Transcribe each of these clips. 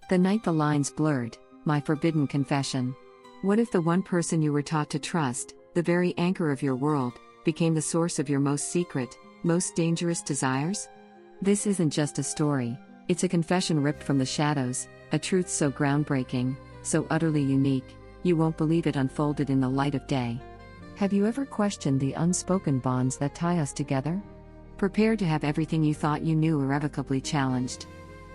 The night the lines blurred, my forbidden confession. What if the one person you were taught to trust, the very anchor of your world, became the source of your most secret, most dangerous desires? This isn't just a story, it's a confession ripped from the shadows, a truth so groundbreaking, so utterly unique, you won't believe it unfolded in the light of day. Have you ever questioned the unspoken bonds that tie us together? Prepare to have everything you thought you knew irrevocably challenged.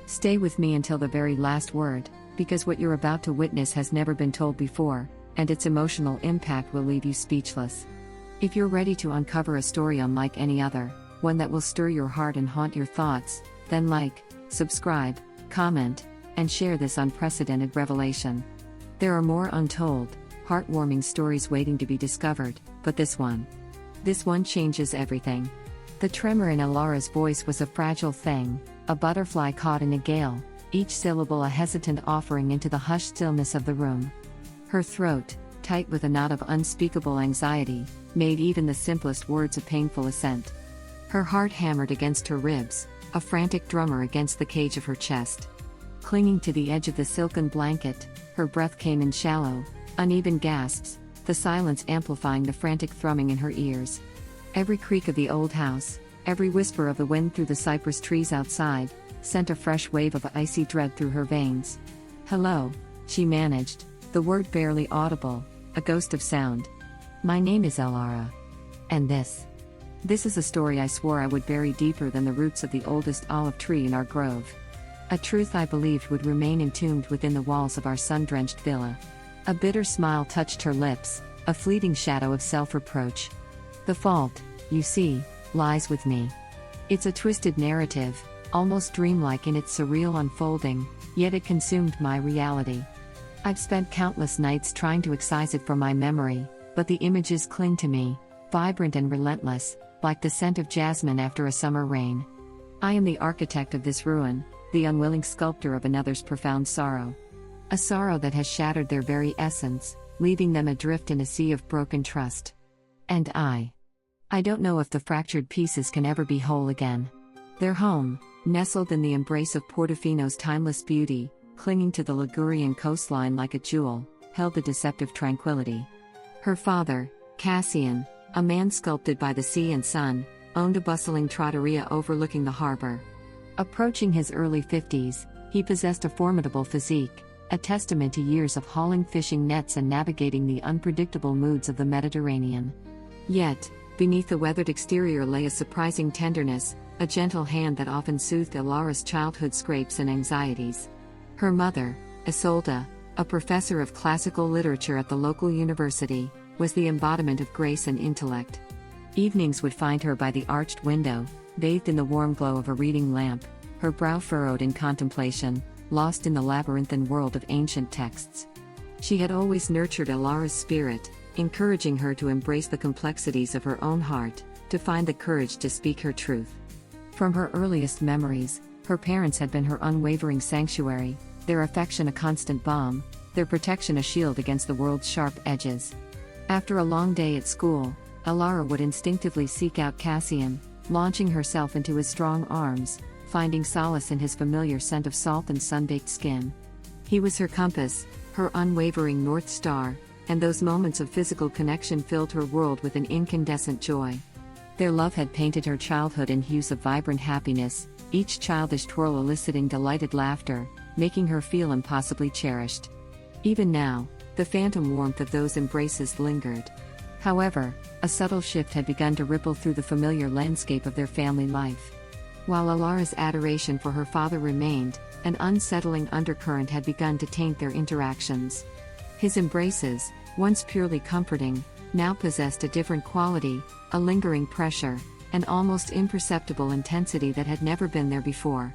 Stay with me until the very last word, because what you're about to witness has never been told before, and its emotional impact will leave you speechless. If you're ready to uncover a story unlike any other, one that will stir your heart and haunt your thoughts, then like, subscribe, comment, and share this unprecedented revelation. There are more untold, heartwarming stories waiting to be discovered, but this one changes everything. The tremor in Alara's voice was a fragile thing, a butterfly caught in a gale, each syllable a hesitant offering into the hushed stillness of the room. Her throat, tight with a knot of unspeakable anxiety, made even the simplest words a painful assent. Her heart hammered against her ribs, a frantic drummer against the cage of her chest. Clinging to the edge of the silken blanket, her breath came in shallow, uneven gasps, the silence amplifying the frantic thrumming in her ears. Every creak of the old house, every whisper of the wind through the cypress trees outside, sent a fresh wave of icy dread through her veins. "Hello," she managed, the word barely audible, a ghost of sound. "My name is Alara. And this is a story I swore I would bury deeper than the roots of the oldest olive tree in our grove. A truth I believed would remain entombed within the walls of our sun-drenched villa." A bitter smile touched her lips, a fleeting shadow of self-reproach. "The fault, you see, lies with me. It's a twisted narrative, almost dreamlike in its surreal unfolding, yet it consumed my reality. I've spent countless nights trying to excise it from my memory, but the images cling to me, vibrant and relentless, like the scent of jasmine after a summer rain. I am the architect of this ruin, the unwilling sculptor of another's profound sorrow. A sorrow that has shattered their very essence, leaving them adrift in a sea of broken trust. And I don't know if the fractured pieces can ever be whole again." Their home, nestled in the embrace of Portofino's timeless beauty, clinging to the Ligurian coastline like a jewel, held a deceptive tranquility. Her father, Cassian, a man sculpted by the sea and sun, owned a bustling trattoria overlooking the harbor. Approaching his early 50s, he possessed a formidable physique, a testament to years of hauling fishing nets and navigating the unpredictable moods of the Mediterranean. Yet, beneath the weathered exterior lay a surprising tenderness, a gentle hand that often soothed Alara's childhood scrapes and anxieties. Her mother, Isolda, a professor of classical literature at the local university, was the embodiment of grace and intellect. Evenings would find her by the arched window, bathed in the warm glow of a reading lamp, her brow furrowed in contemplation, lost in the labyrinthine world of ancient texts. She had always nurtured Alara's spirit, encouraging her to embrace the complexities of her own heart, to find the courage to speak her truth. From her earliest memories, her parents had been her unwavering sanctuary, their affection a constant balm, their protection a shield against the world's sharp edges. After a long day at school, Alara would instinctively seek out Cassian, launching herself into his strong arms, finding solace in his familiar scent of salt and sun-baked skin. He was her compass, her unwavering North Star, and those moments of physical connection filled her world with an incandescent joy. Their love had painted her childhood in hues of vibrant happiness, each childish twirl eliciting delighted laughter, making her feel impossibly cherished. Even now, the phantom warmth of those embraces lingered. However, a subtle shift had begun to ripple through the familiar landscape of their family life. While Alara's adoration for her father remained, an unsettling undercurrent had begun to taint their interactions. His embraces, once purely comforting, now possessed a different quality, a lingering pressure, an almost imperceptible intensity that had never been there before.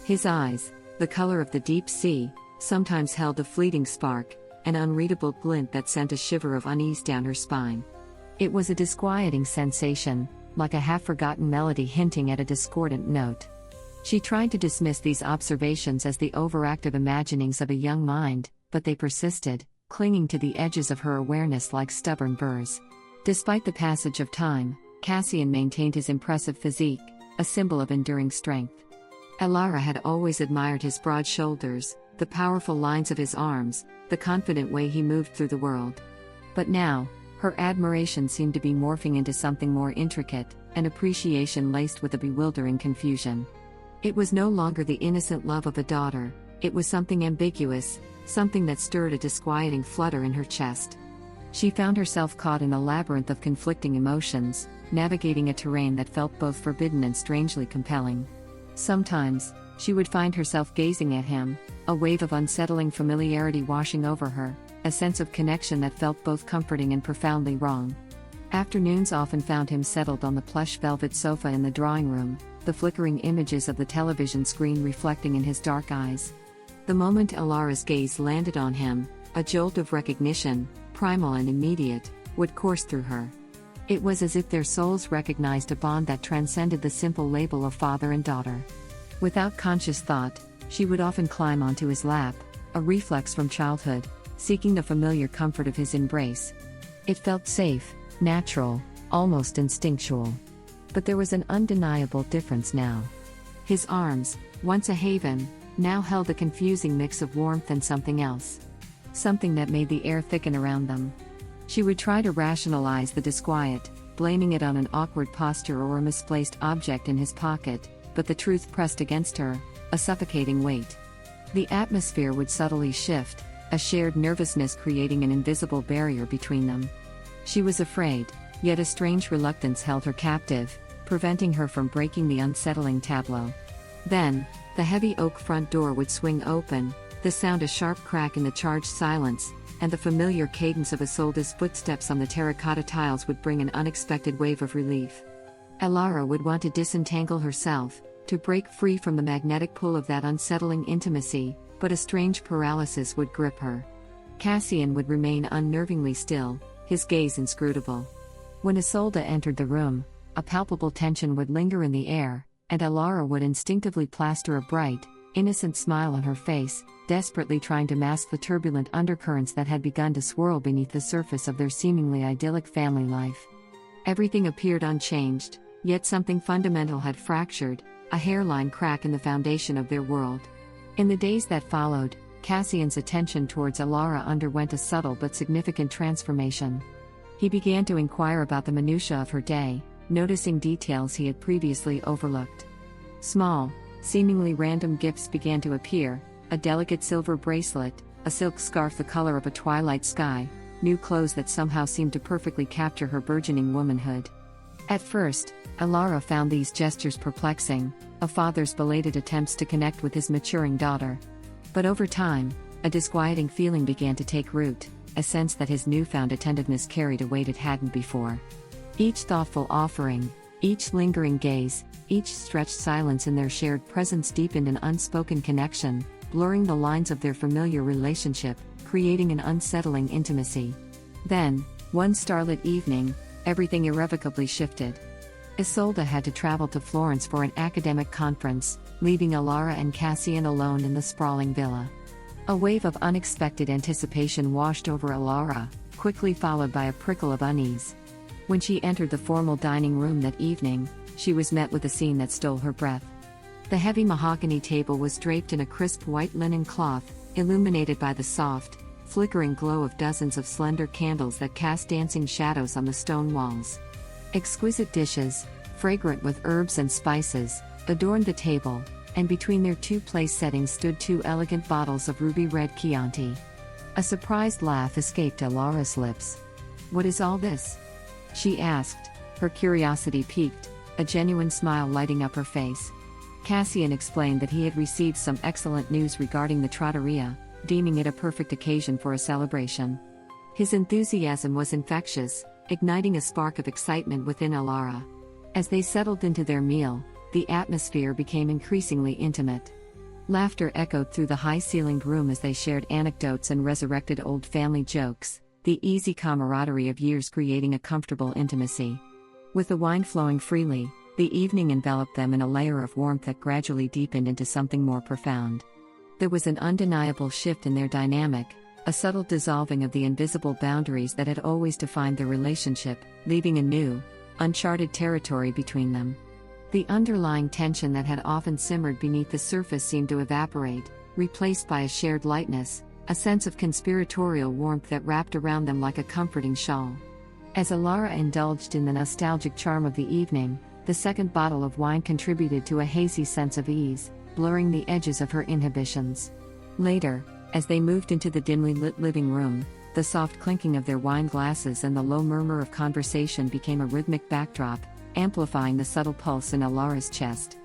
His eyes, the color of the deep sea, sometimes held a fleeting spark, an unreadable glint that sent a shiver of unease down her spine. It was a disquieting sensation, like a half-forgotten melody hinting at a discordant note. She tried to dismiss these observations as the overactive imaginings of a young mind, but they persisted, clinging to the edges of her awareness like stubborn burrs. Despite the passage of time, Cassian maintained his impressive physique, a symbol of enduring strength. Alara had always admired his broad shoulders, the powerful lines of his arms, the confident way he moved through the world. But now, her admiration seemed to be morphing into something more intricate, an appreciation laced with a bewildering confusion. It was no longer the innocent love of a daughter, it was something ambiguous, something that stirred a disquieting flutter in her chest. She found herself caught in a labyrinth of conflicting emotions, navigating a terrain that felt both forbidden and strangely compelling. Sometimes, she would find herself gazing at him, a wave of unsettling familiarity washing over her, a sense of connection that felt both comforting and profoundly wrong. Afternoons often found him settled on the plush velvet sofa in the drawing room, the flickering images of the television screen reflecting in his dark eyes. The moment Alara's gaze landed on him, a jolt of recognition, primal and immediate, would course through her. It was as if their souls recognized a bond that transcended the simple label of father and daughter. Without conscious thought, she would often climb onto his lap, a reflex from childhood, seeking the familiar comfort of his embrace. It felt safe, natural, almost instinctual. But there was an undeniable difference now. His arms, once a haven, now held a confusing mix of warmth and something else. Something that made the air thicken around them. She would try to rationalize the disquiet, blaming it on an awkward posture or a misplaced object in his pocket, but the truth pressed against her, a suffocating weight. The atmosphere would subtly shift, a shared nervousness creating an invisible barrier between them. She was afraid, yet a strange reluctance held her captive, preventing her from breaking the unsettling tableau. Then, the heavy oak front door would swing open, the sound a sharp crack in the charged silence, and the familiar cadence of Isolde's footsteps on the terracotta tiles would bring an unexpected wave of relief. Alara would want to disentangle herself, to break free from the magnetic pull of that unsettling intimacy, but a strange paralysis would grip her. Cassian would remain unnervingly still, his gaze inscrutable. When Isolde entered the room, a palpable tension would linger in the air, and Alara would instinctively plaster a bright, innocent smile on her face, desperately trying to mask the turbulent undercurrents that had begun to swirl beneath the surface of their seemingly idyllic family life. Everything appeared unchanged, yet something fundamental had fractured, a hairline crack in the foundation of their world. In the days that followed, Cassian's attention towards Alara underwent a subtle but significant transformation. He began to inquire about the minutiae of her day, noticing details he had previously overlooked. Small, seemingly random gifts began to appear, a delicate silver bracelet, a silk scarf the color of a twilight sky, new clothes that somehow seemed to perfectly capture her burgeoning womanhood. At first, Alara found these gestures perplexing, a father's belated attempts to connect with his maturing daughter. But over time, a disquieting feeling began to take root, a sense that his newfound attentiveness carried a weight it hadn't before. Each thoughtful offering, each lingering gaze, each stretched silence in their shared presence deepened an unspoken connection, blurring the lines of their familiar relationship, creating an unsettling intimacy. Then, one starlit evening, everything irrevocably shifted. Isolde had to travel to Florence for an academic conference, leaving Alara and Cassian alone in the sprawling villa. A wave of unexpected anticipation washed over Alara, quickly followed by a prickle of unease. When she entered the formal dining room that evening, she was met with a scene that stole her breath. The heavy mahogany table was draped in a crisp white linen cloth, illuminated by the soft, flickering glow of dozens of slender candles that cast dancing shadows on the stone walls. Exquisite dishes, fragrant with herbs and spices, adorned the table, and between their two place settings stood two elegant bottles of ruby-red Chianti. A surprised laugh escaped Alara's lips. "What is all this?" she asked, her curiosity piqued, a genuine smile lighting up her face. Cassian explained that he had received some excellent news regarding the trattoria, deeming it a perfect occasion for a celebration. His enthusiasm was infectious, igniting a spark of excitement within Alara. As they settled into their meal, the atmosphere became increasingly intimate. Laughter echoed through the high-ceilinged room as they shared anecdotes and resurrected old family jokes, the easy camaraderie of years creating a comfortable intimacy. With the wine flowing freely, the evening enveloped them in a layer of warmth that gradually deepened into something more profound. There was an undeniable shift in their dynamic, a subtle dissolving of the invisible boundaries that had always defined their relationship, leaving a new, uncharted territory between them. The underlying tension that had often simmered beneath the surface seemed to evaporate, replaced by a shared lightness, a sense of conspiratorial warmth that wrapped around them like a comforting shawl. As Alara indulged in the nostalgic charm of the evening, the second bottle of wine contributed to a hazy sense of ease, blurring the edges of her inhibitions. Later, as they moved into the dimly lit living room, the soft clinking of their wine glasses and the low murmur of conversation became a rhythmic backdrop, amplifying the subtle pulse in Alara's chest.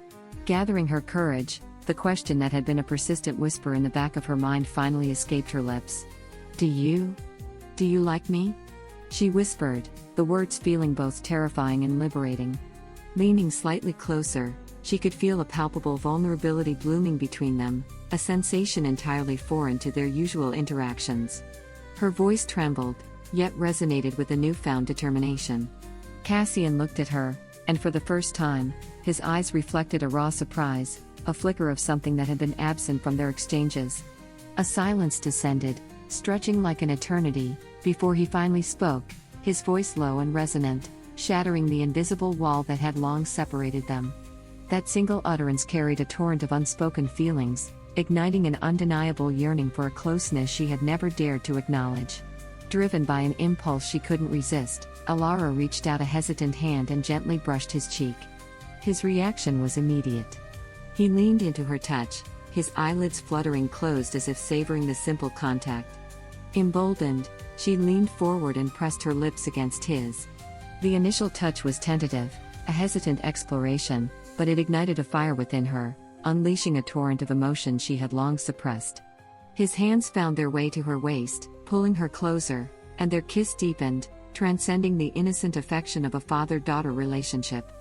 Gathering her courage, the question that had been a persistent whisper in the back of her mind finally escaped her lips. Do you like me?" she whispered, the words feeling both terrifying and liberating. Leaning slightly closer, she could feel a palpable vulnerability blooming between them, a sensation entirely foreign to their usual interactions. Her voice trembled, yet resonated with a newfound determination. Cassian looked at her, and for the first time, his eyes reflected a raw surprise, a flicker of something that had been absent from their exchanges. A silence descended, stretching like an eternity, before he finally spoke, his voice low and resonant, shattering the invisible wall that had long separated them. That single utterance carried a torrent of unspoken feelings, igniting an undeniable yearning for a closeness she had never dared to acknowledge. Driven by an impulse she couldn't resist, Alara reached out a hesitant hand and gently brushed his cheek. His reaction was immediate. He leaned into her touch, his eyelids fluttering closed as if savoring the simple contact. Emboldened, she leaned forward and pressed her lips against his. The initial touch was tentative, a hesitant exploration, but it ignited a fire within her, unleashing a torrent of emotion she had long suppressed. His hands found their way to her waist, pulling her closer, and their kiss deepened, transcending the innocent affection of a father-daughter relationship.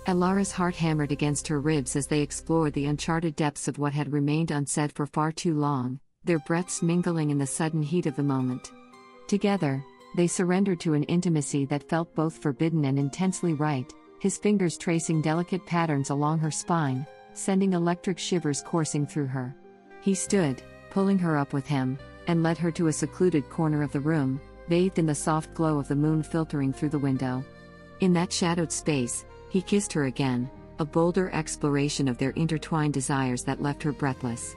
Alara's heart hammered against her ribs as they explored the uncharted depths of what had remained unsaid for far too long, their breaths mingling in the sudden heat of the moment. Together, they surrendered to an intimacy that felt both forbidden and intensely right, his fingers tracing delicate patterns along her spine, sending electric shivers coursing through her. He stood, pulling her up with him, and led her to a secluded corner of the room, bathed in the soft glow of the moon filtering through the window. In that shadowed space, he kissed her again, a bolder exploration of their intertwined desires that left her breathless.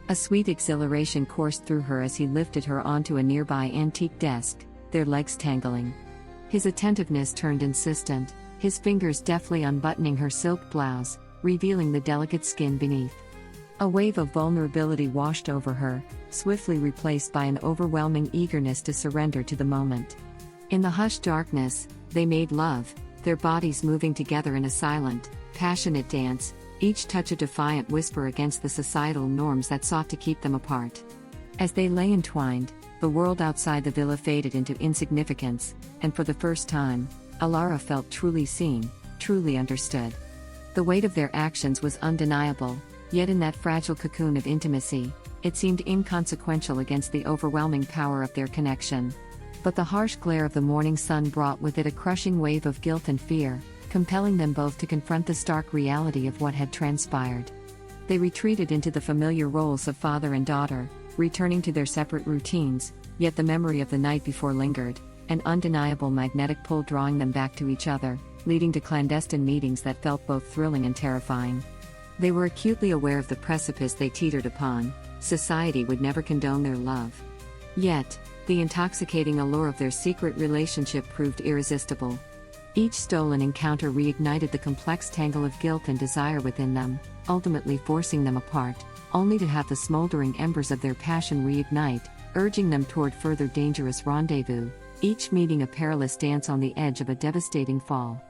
A sweet exhilaration coursed through her as he lifted her onto a nearby antique desk, their legs tangling. His attentiveness turned insistent, his fingers deftly unbuttoning her silk blouse, revealing the delicate skin beneath. A wave of vulnerability washed over her, swiftly replaced by an overwhelming eagerness to surrender to the moment. In the hushed darkness, they made love, their bodies moving together in a silent, passionate dance, each touch a defiant whisper against the societal norms that sought to keep them apart. As they lay entwined, the world outside the villa faded into insignificance, and for the first time, Alara felt truly seen, truly understood. The weight of their actions was undeniable, yet in that fragile cocoon of intimacy, it seemed inconsequential against the overwhelming power of their connection. But the harsh glare of the morning sun brought with it a crushing wave of guilt and fear, compelling them both to confront the stark reality of what had transpired. They retreated into the familiar roles of father and daughter, returning to their separate routines, yet the memory of the night before lingered, an undeniable magnetic pull drawing them back to each other, leading to clandestine meetings that felt both thrilling and terrifying. They were acutely aware of the precipice they teetered upon. Society would never condone their love. Yet, the intoxicating allure of their secret relationship proved irresistible. Each stolen encounter reignited the complex tangle of guilt and desire within them, ultimately forcing them apart, only to have the smoldering embers of their passion reignite, urging them toward further dangerous rendezvous, each meeting a perilous dance on the edge of a devastating fall.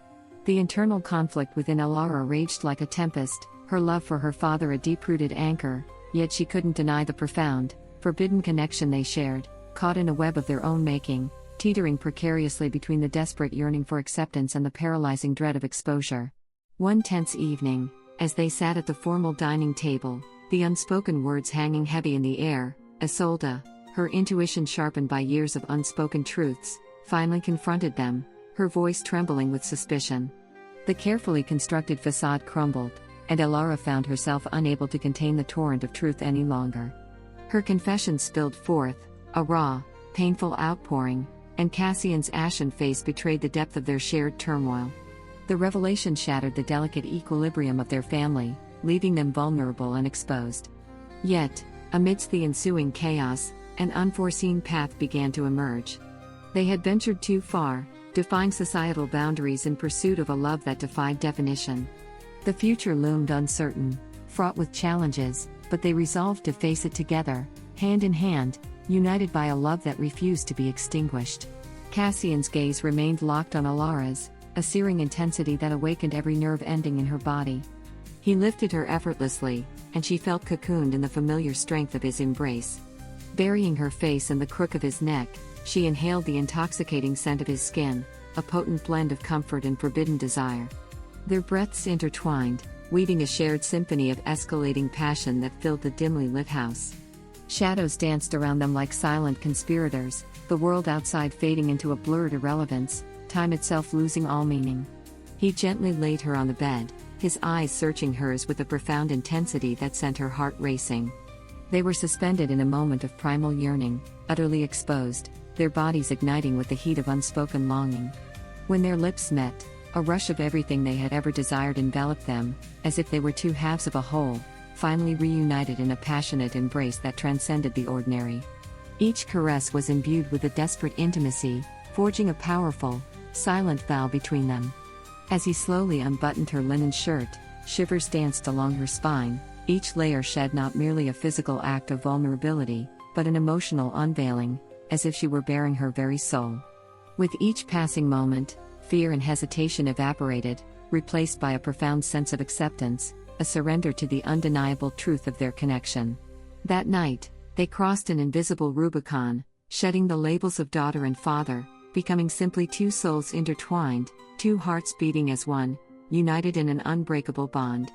The internal conflict within Alara raged like a tempest, her love for her father a deep-rooted anchor, yet she couldn't deny the profound, forbidden connection they shared, caught in a web of their own making, teetering precariously between the desperate yearning for acceptance and the paralyzing dread of exposure. One tense evening, as they sat at the formal dining table, the unspoken words hanging heavy in the air, Isolde, her intuition sharpened by years of unspoken truths, finally confronted them, her voice trembling with suspicion. The carefully constructed facade crumbled, and Alara found herself unable to contain the torrent of truth any longer. Her confession spilled forth, a raw, painful outpouring, and Cassian's ashen face betrayed the depth of their shared turmoil. The revelation shattered the delicate equilibrium of their family, leaving them vulnerable and exposed. Yet, Amidst the ensuing chaos, an unforeseen path began to emerge. They had ventured too far, defying societal boundaries in pursuit of a love that defied definition. The future loomed uncertain, fraught with challenges, but they resolved to face it together, hand in hand, united by a love that refused to be extinguished. Cassian's gaze remained locked on Alara's, a searing intensity that awakened every nerve ending in her body. He lifted her effortlessly, and she felt cocooned in the familiar strength of his embrace. Burying her face in the crook of his neck, she inhaled the intoxicating scent of his skin, a potent blend of comfort and forbidden desire. Their breaths intertwined, weaving a shared symphony of escalating passion that filled the dimly lit house. Shadows danced around them like silent conspirators, the world outside fading into a blurred irrelevance, time itself losing all meaning. He gently laid her on the bed, his eyes searching hers with a profound intensity that sent her heart racing. They were suspended in a moment of primal yearning, utterly exposed, their bodies igniting with the heat of unspoken longing. When their lips met, a rush of everything they had ever desired enveloped them, as if they were two halves of a whole, finally reunited in a passionate embrace that transcended the ordinary. Each caress was imbued with a desperate intimacy, forging a powerful, silent vow between them. As he slowly unbuttoned her linen shirt, shivers danced along her spine, each layer shed not merely a physical act of vulnerability, but an emotional unveiling, as if she were bearing her very soul. With each passing moment, fear and hesitation evaporated, replaced by a profound sense of acceptance, a surrender to the undeniable truth of their connection. That night, they crossed an invisible Rubicon, shedding the labels of daughter and father, becoming simply two souls intertwined, two hearts beating as one, united in an unbreakable bond.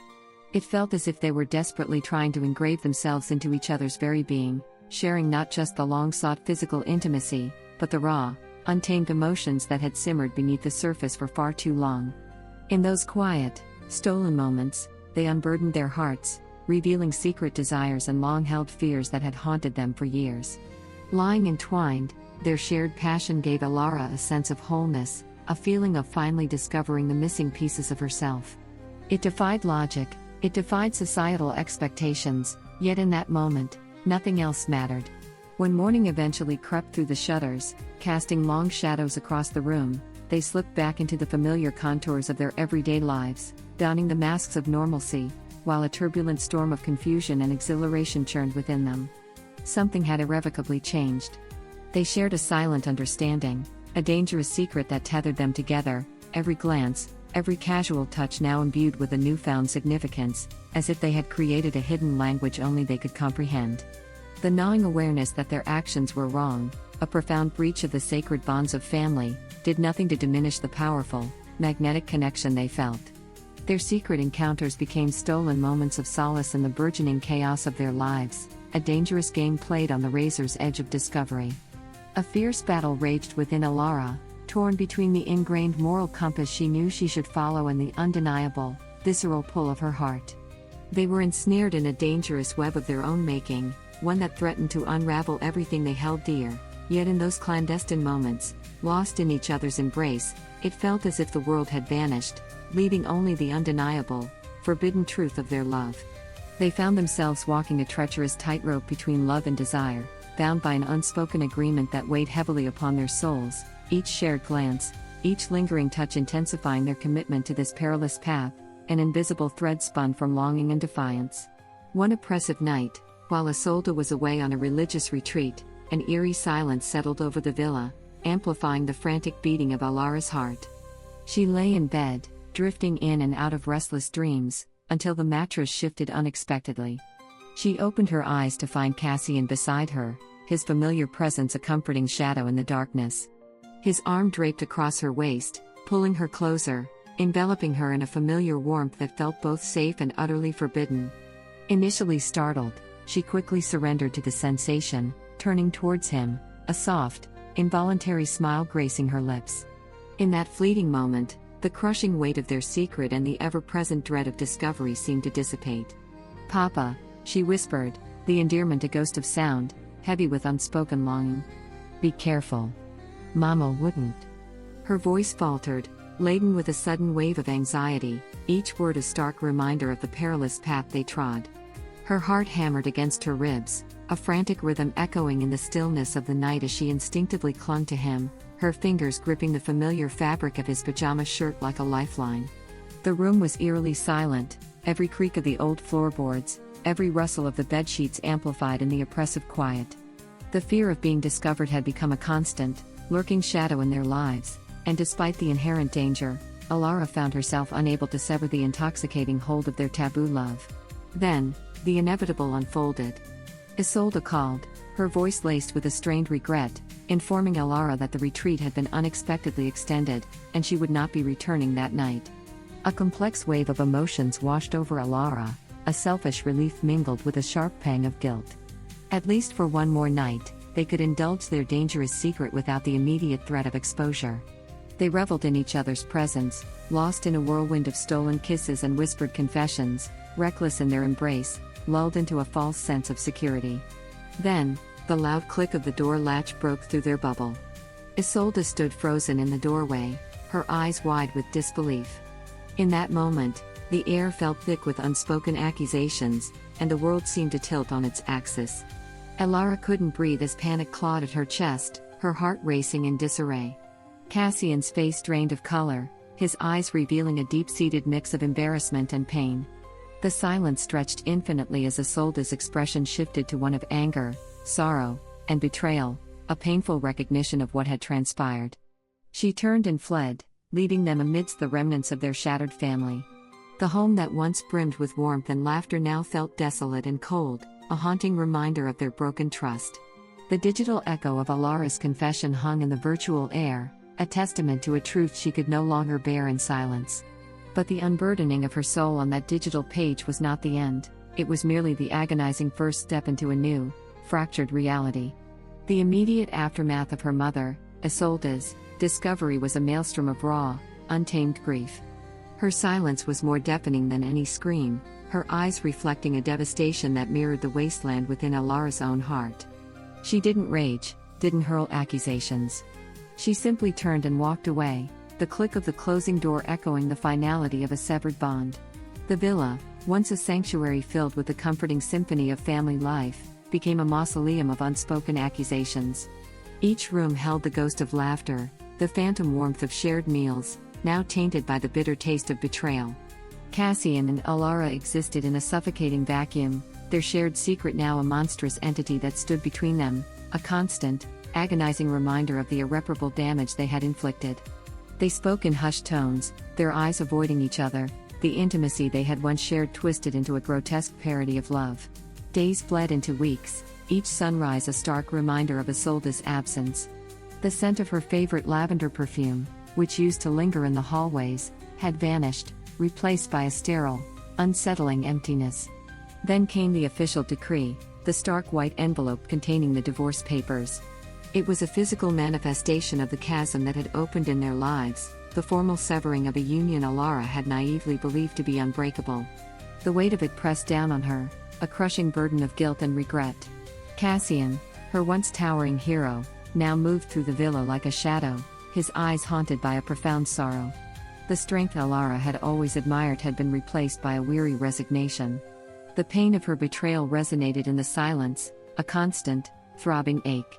It felt as if they were desperately trying to engrave themselves into each other's very being, sharing not just the long-sought physical intimacy, but the raw, untamed emotions that had simmered beneath the surface for far too long. In those quiet, stolen moments, they unburdened their hearts, revealing secret desires and long-held fears that had haunted them for years. Lying entwined, their shared passion gave Alara a sense of wholeness, a feeling of finally discovering the missing pieces of herself. It defied logic, it defied societal expectations, yet in that moment, nothing else mattered. When morning eventually crept through the shutters, casting long shadows across the room, they slipped back into the familiar contours of their everyday lives, donning the masks of normalcy, while a turbulent storm of confusion and exhilaration churned within them. Something had irrevocably changed. They shared a silent understanding, a dangerous secret that tethered them together, every glance, every casual touch now imbued with a newfound significance, as if they had created a hidden language only they could comprehend. The gnawing awareness that their actions were wrong, a profound breach of the sacred bonds of family, did nothing to diminish the powerful, magnetic connection they felt. Their secret encounters became stolen moments of solace in the burgeoning chaos of their lives, a dangerous game played on the razor's edge of discovery. A fierce battle raged within Alara, torn between the ingrained moral compass she knew she should follow and the undeniable, visceral pull of her heart. They were ensnared in a dangerous web of their own making, one that threatened to unravel everything they held dear, yet in those clandestine moments, lost in each other's embrace, it felt as if the world had vanished, leaving only the undeniable, forbidden truth of their love. They found themselves walking a treacherous tightrope between love and desire, bound by an unspoken agreement that weighed heavily upon their souls, each shared glance, each lingering touch intensifying their commitment to this perilous path, an invisible thread spun from longing and defiance. One oppressive night, while Isolde was away on a religious retreat, an eerie silence settled over the villa, amplifying the frantic beating of Alara's heart. She lay in bed, drifting in and out of restless dreams, until the mattress shifted unexpectedly. She opened her eyes to find Cassian beside her, his familiar presence a comforting shadow in the darkness. His arm draped across her waist, pulling her closer, enveloping her in a familiar warmth that felt both safe and utterly forbidden. Initially startled, she quickly surrendered to the sensation, turning towards him, a soft, involuntary smile gracing her lips. In that fleeting moment, the crushing weight of their secret and the ever-present dread of discovery seemed to dissipate. "Papa," she whispered, the endearment a ghost of sound, heavy with unspoken longing. "Be careful. Mama wouldn't." Her voice faltered, laden with a sudden wave of anxiety, each word a stark reminder of the perilous path they trod. Her heart hammered against her ribs, a frantic rhythm echoing in the stillness of the night as she instinctively clung to him, her fingers gripping the familiar fabric of his pajama shirt like a lifeline. The room was eerily silent, every creak of the old floorboards, every rustle of the bedsheets amplified in the oppressive quiet. The fear of being discovered had become a constant, lurking shadow in their lives, and despite the inherent danger, Alara found herself unable to sever the intoxicating hold of their taboo love. Then, the inevitable unfolded. Isolde called, her voice laced with a strained regret, informing Alara that the retreat had been unexpectedly extended, and she would not be returning that night. A complex wave of emotions washed over Alara, a selfish relief mingled with a sharp pang of guilt. At least for one more night, they could indulge their dangerous secret without the immediate threat of exposure. They reveled in each other's presence, lost in a whirlwind of stolen kisses and whispered confessions, reckless in their embrace, lulled into a false sense of security. Then, the loud click of the door latch broke through their bubble. Isolde stood frozen in the doorway, her eyes wide with disbelief. In that moment, the air felt thick with unspoken accusations, and the world seemed to tilt on its axis. Alara couldn't breathe as panic clawed at her chest, her heart racing in disarray. Cassian's face drained of color, his eyes revealing a deep-seated mix of embarrassment and pain. The silence stretched infinitely as Isolde's expression shifted to one of anger, sorrow, and betrayal, a painful recognition of what had transpired. She turned and fled, leaving them amidst the remnants of their shattered family. The home that once brimmed with warmth and laughter now felt desolate and cold, a haunting reminder of their broken trust. The digital echo of Alara's confession hung in the virtual air, a testament to a truth she could no longer bear in silence. But the unburdening of her soul on that digital page was not the end, it was merely the agonizing first step into a new, fractured reality. The immediate aftermath of her mother, Isolde's, discovery was a maelstrom of raw, untamed grief. Her silence was more deafening than any scream, her eyes reflecting a devastation that mirrored the wasteland within Alara's own heart. She didn't rage, didn't hurl accusations. She simply turned and walked away, the click of the closing door echoing the finality of a severed bond. The villa, once a sanctuary filled with the comforting symphony of family life, became a mausoleum of unspoken accusations. Each room held the ghost of laughter, the phantom warmth of shared meals, now tainted by the bitter taste of betrayal. Cassian and Alara existed in a suffocating vacuum, their shared secret now a monstrous entity that stood between them, a constant, agonizing reminder of the irreparable damage they had inflicted. They spoke in hushed tones, their eyes avoiding each other, the intimacy they had once shared twisted into a grotesque parody of love. Days fled into weeks, each sunrise a stark reminder of Isolde's absence. The scent of her favorite lavender perfume, which used to linger in the hallways, had vanished, replaced by a sterile, unsettling emptiness. Then came the official decree, the stark white envelope containing the divorce papers. It was a physical manifestation of the chasm that had opened in their lives, the formal severing of a union Alara had naively believed to be unbreakable. The weight of it pressed down on her, a crushing burden of guilt and regret. Cassian, her once towering hero, now moved through the villa like a shadow, his eyes haunted by a profound sorrow. The strength Alara had always admired had been replaced by a weary resignation. The pain of her betrayal resonated in the silence, a constant, throbbing ache.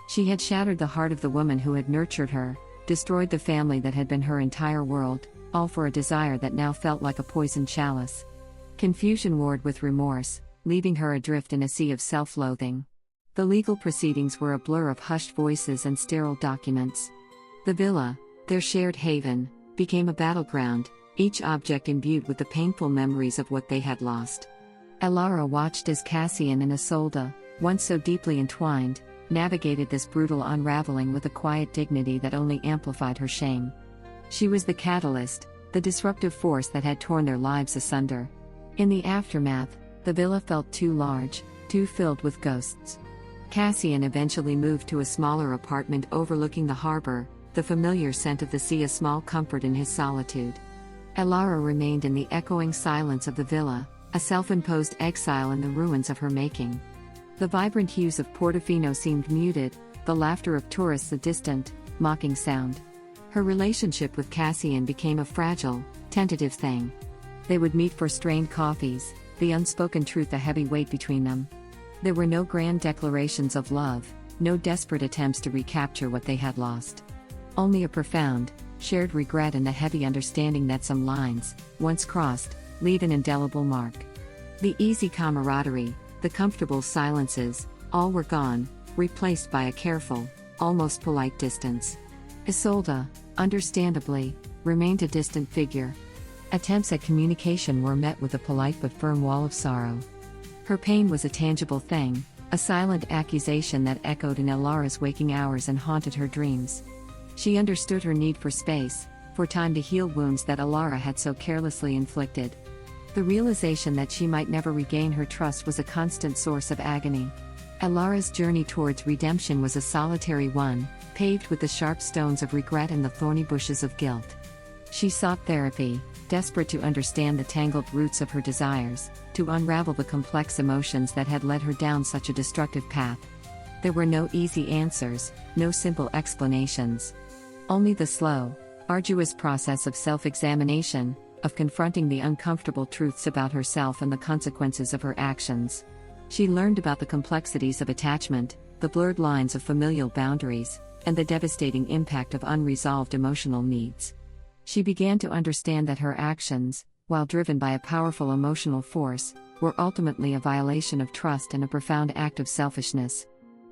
She had shattered the heart of the woman who had nurtured her, destroyed the family that had been her entire world, all for a desire that now felt like a poisoned chalice. Confusion warred with remorse, leaving her adrift in a sea of self-loathing. The legal proceedings were a blur of hushed voices and sterile documents. The villa, their shared haven, became a battleground, each object imbued with the painful memories of what they had lost. Alara watched as Cassian and Isolde, once so deeply entwined, navigated this brutal unraveling with a quiet dignity that only amplified her shame. She was the catalyst, the disruptive force that had torn their lives asunder. In the aftermath, the villa felt too large, too filled with ghosts. Cassian eventually moved to a smaller apartment overlooking the harbor, the familiar scent of the sea a small comfort in his solitude. Alara remained in the echoing silence of the villa, a self-imposed exile in the ruins of her making. The vibrant hues of Portofino seemed muted, the laughter of tourists a distant, mocking sound. Her relationship with Cassian became a fragile, tentative thing. They would meet for strained coffees, the unspoken truth a heavy weight between them. There were no grand declarations of love, no desperate attempts to recapture what they had lost. Only a profound, shared regret and the heavy understanding that some lines, once crossed, leave an indelible mark. The easy camaraderie, the comfortable silences, all were gone, replaced by a careful, almost polite distance. Isolde, understandably, remained a distant figure. Attempts at communication were met with a polite but firm wall of sorrow. Her pain was a tangible thing, a silent accusation that echoed in Elara's waking hours and haunted her dreams. She understood her need for space, for time to heal wounds that Elara had so carelessly inflicted. The realization that she might never regain her trust was a constant source of agony. Elara's journey towards redemption was a solitary one, paved with the sharp stones of regret and the thorny bushes of guilt. She sought therapy, desperate to understand the tangled roots of her desires, to unravel the complex emotions that had led her down such a destructive path. There were no easy answers, no simple explanations. Only the slow, arduous process of self-examination, of confronting the uncomfortable truths about herself and the consequences of her actions. She learned about the complexities of attachment, the blurred lines of familial boundaries, and the devastating impact of unresolved emotional needs. She began to understand that her actions, while driven by a powerful emotional force, were ultimately a violation of trust and a profound act of selfishness.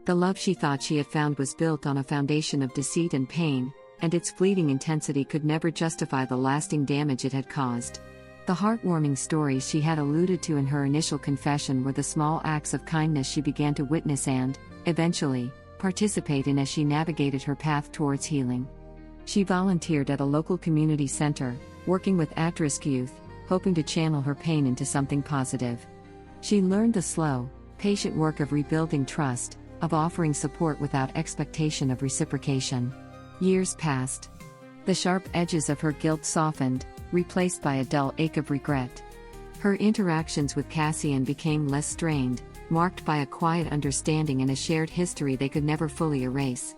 The love she thought she had found was built on a foundation of deceit and pain, and its fleeting intensity could never justify the lasting damage it had caused. The heartwarming stories she had alluded to in her initial confession were the small acts of kindness she began to witness and, eventually, participate in as she navigated her path towards healing. She volunteered at a local community center, working with at-risk youth, hoping to channel her pain into something positive. She learned the slow, patient work of rebuilding trust, of offering support without expectation of reciprocation. Years passed. The sharp edges of her guilt softened, replaced by a dull ache of regret. Her interactions with Cassian became less strained, marked by a quiet understanding and a shared history they could never fully erase.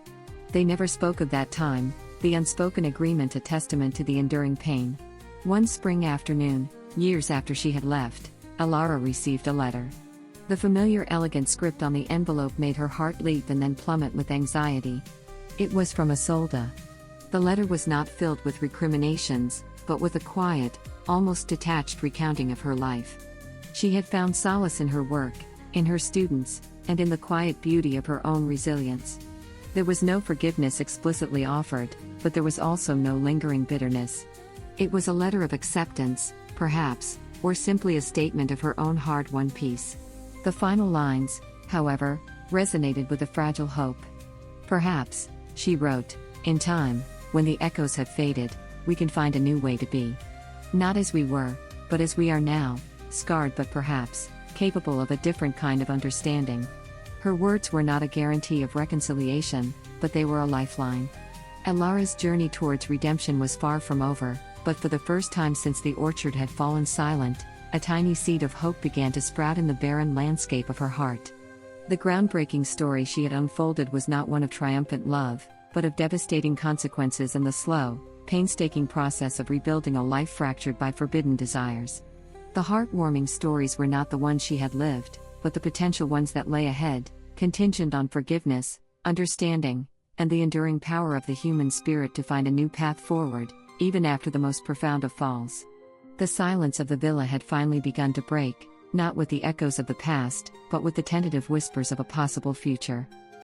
They never spoke of that time, the unspoken agreement a testament to the enduring pain. One spring afternoon, years after she had left, Elara received a letter. The familiar elegant script on the envelope made her heart leap and then plummet with anxiety. It was from Isolde. The letter was not filled with recriminations, but with a quiet, almost detached recounting of her life. She had found solace in her work, in her students, and in the quiet beauty of her own resilience. There was no forgiveness explicitly offered, but there was also no lingering bitterness. It was a letter of acceptance, perhaps, or simply a statement of her own hard-won peace. The final lines, however, resonated with a fragile hope. "Perhaps," she wrote, "in time, when the echoes have faded, we can find a new way to be. Not as we were, but as we are now, scarred but perhaps, capable of a different kind of understanding." Her words were not a guarantee of reconciliation, but they were a lifeline. Elara's journey towards redemption was far from over, but for the first time since the orchard had fallen silent, a tiny seed of hope began to sprout in the barren landscape of her heart. The groundbreaking story she had unfolded was not one of triumphant love, but of devastating consequences and the slow, painstaking process of rebuilding a life fractured by forbidden desires. The heartwarming stories were not the ones she had lived, but the potential ones that lay ahead, contingent on forgiveness, understanding, and the enduring power of the human spirit to find a new path forward, even after the most profound of falls. The silence of the villa had finally begun to break, not with the echoes of the past, but with the tentative whispers of a possible future.